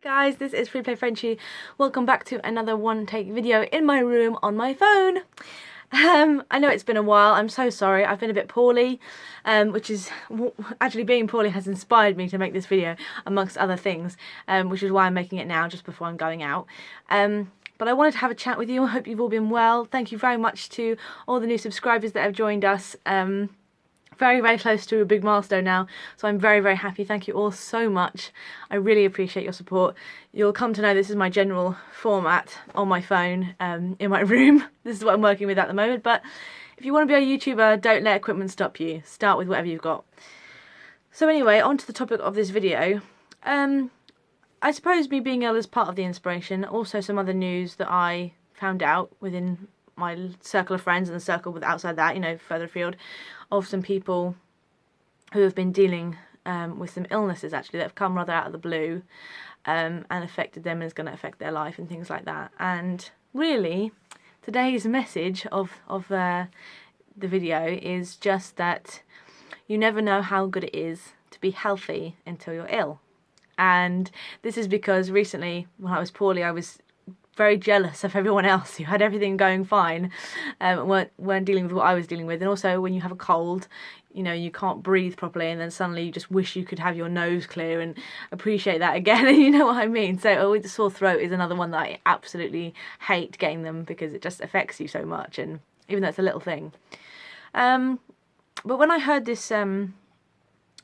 Guys, this is Free Play Frenchie. Welcome back to another one take video in my room on my phone. I know it's been a while. I'm so sorry. I've been a bit poorly, which is actually being poorly has inspired me to make this video amongst other things, which is why I'm making it now just before I'm going out. But I wanted to have a chat with you. I hope you've all been well. Thank you very much to all the new subscribers that have joined us. Very close to a big milestone now, so I'm very happy. Thank you all so much. I really appreciate your support. You'll come to know this is my general format on my phone, in my room. This is what I'm working with at the moment, but if you want to be a YouTuber, don't let equipment stop you. Start with whatever you've got. So anyway, on to the topic of this video. I suppose me being ill is part of the inspiration. Also some other news that I found out within my circle of friends and the circle with outside that, you know, further afield, of some people who have been dealing with some illnesses actually that have come rather out of the blue and affected them and is going to affect their life and things like that. And really, today's message of the video is just that you never know how good it is to be healthy until you're ill. And this is because recently, when I was poorly, I was very jealous of everyone else who had everything going fine, weren't dealing with what I was dealing with. And also when you have a cold, you know, you can't breathe properly, and then suddenly you just wish you could have your nose clear and appreciate that again. And you know what I mean. So the sore throat is another one that I absolutely hate getting them, because it just affects you so much, and even though it's a little thing. But when I heard this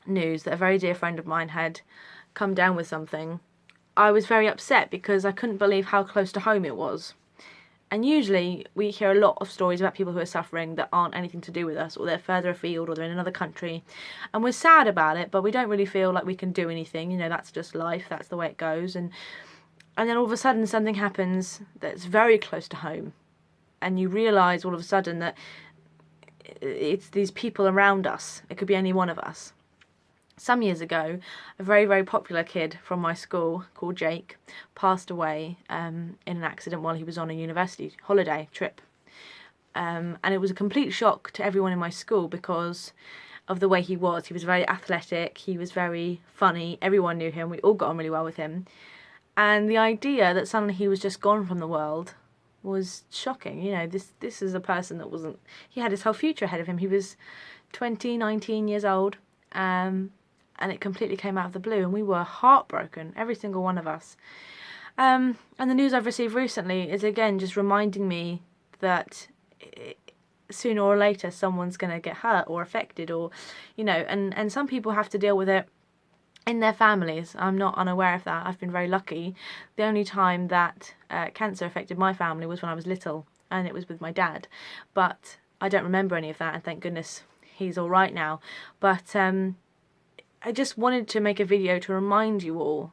news that a very dear friend of mine had come down with something, I was very upset because I couldn't believe how close to home it was. And usually we hear a lot of stories about people who are suffering that aren't anything to do with us, or they're further afield, or they're in another country, and we're sad about it, but we don't really feel like we can do anything. You know, that's just life, that's the way it goes. And then all of a sudden something happens that's very close to home, and you realise all of a sudden that it's these people around us. It could be any one of us. Some years ago, a very popular kid from my school called Jake passed away in an accident while he was on a university holiday trip. And it was a complete shock to everyone in my school because of the way he was. He was very athletic, he was very funny, everyone knew him, we all got on really well with him. And the idea that suddenly he was just gone from the world was shocking. You know, this is a person that wasn't... He had his whole future ahead of him. He was 19 years old. And it completely came out of the blue, and we were heartbroken, every single one of us. And the news I've received recently is again just reminding me that sooner or later someone's going to get hurt or affected, or, you know, and some people have to deal with it in their families. I'm not unaware of that. I've been very lucky. The only time that cancer affected my family was when I was little, and it was with my dad. But I don't remember any of that, and thank goodness he's all right now. But I just wanted to make a video to remind you all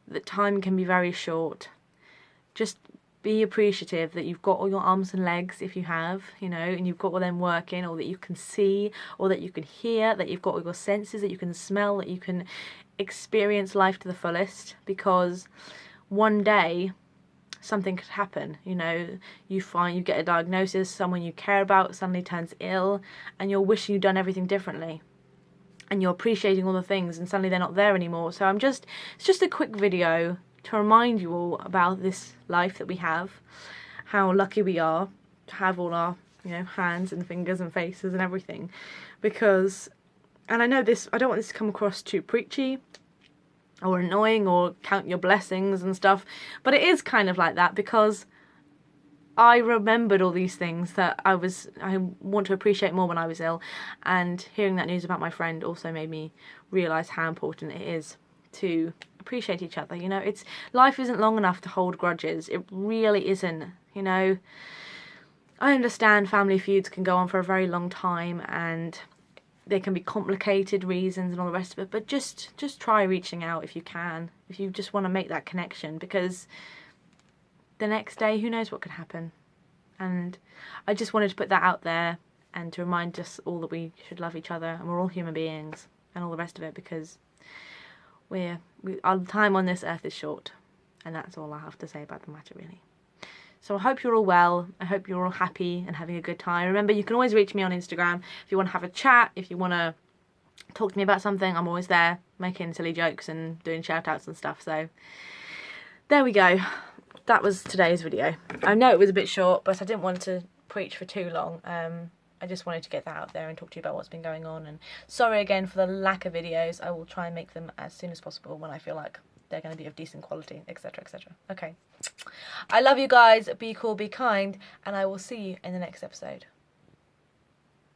that time can be very short. Just be appreciative that you've got all your arms and legs, if you have, you know, and you've got all them working, or that you can see, or that you can hear, that you've got all your senses, that you can smell, that you can experience life to the fullest, because one day something could happen. You know, you get a diagnosis, someone you care about suddenly turns ill, and you're wishing you'd done everything differently. And you're appreciating all the things, and suddenly they're not there anymore. So it's just a quick video to remind you all about this life that we have, how lucky we are to have all our, you know, hands and fingers and faces and everything. Because, and I know this, I don't want this to come across too preachy or annoying or count your blessings and stuff, but it is kind of like that, because I remembered all these things that I want to appreciate more when I was ill, and hearing that news about my friend also made me realise how important it is to appreciate each other. You know, life isn't long enough to hold grudges. It really isn't. You know, I understand family feuds can go on for a very long time, and there can be complicated reasons and all the rest of it, but just try reaching out if you can, if you just want to make that connection, because the next day, who knows what could happen. And I just wanted to put that out there and to remind us all that we should love each other, and we're all human beings and all the rest of it, because our time on this earth is short, and that's all I have to say about the matter, really. So I hope you're all well. I hope you're all happy and having a good time. Remember, you can always reach me on Instagram if you want to have a chat, if you want to talk to me about something. I'm always there making silly jokes and doing shout outs and stuff. So there we go. That was today's video. I know it was a bit short, but I didn't want to preach for too long. I just wanted to get that out there and talk to you about what's been going on. And sorry again for the lack of videos. I will try and make them as soon as possible when I feel like they're going to be of decent quality, etc, etc. Okay. I love you guys. Be cool, be kind, and I will see you in the next episode.